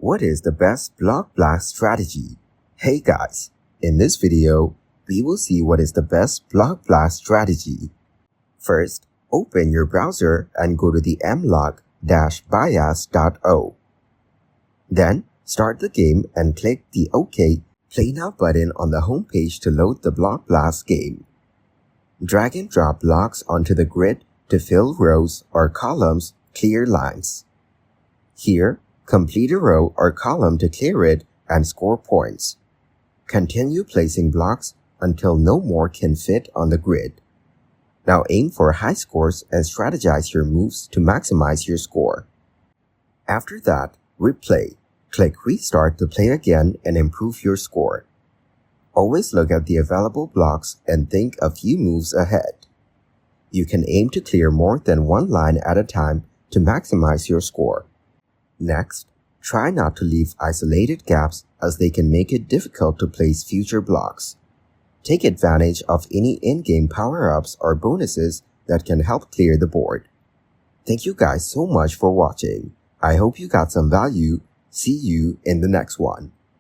What is the best block blast strategy? Hey guys, in this video, we will see what is the best block blast strategy. First, open your browser and go to the mlog-bias.o. Then, start the game and click the OK Play Now button on the home page to load the block blast game. Drag and drop blocks onto the grid to fill rows or columns, clear lines. Here, complete a row or column to clear it and score points. Continue placing blocks until no more can fit on the grid. Now aim for high scores and strategize your moves to maximize your score. After that, replay. Click Restart to play again and improve your score. Always look at the available blocks and think a few moves ahead. You can aim to clear more than one line at a time to maximize your score. Next, try not to leave isolated gaps as they can make it difficult to place future blocks. Take advantage of any in-game power-ups or bonuses that can help clear the board. Thank you guys so much for watching. I hope you got some value. See you in the next one.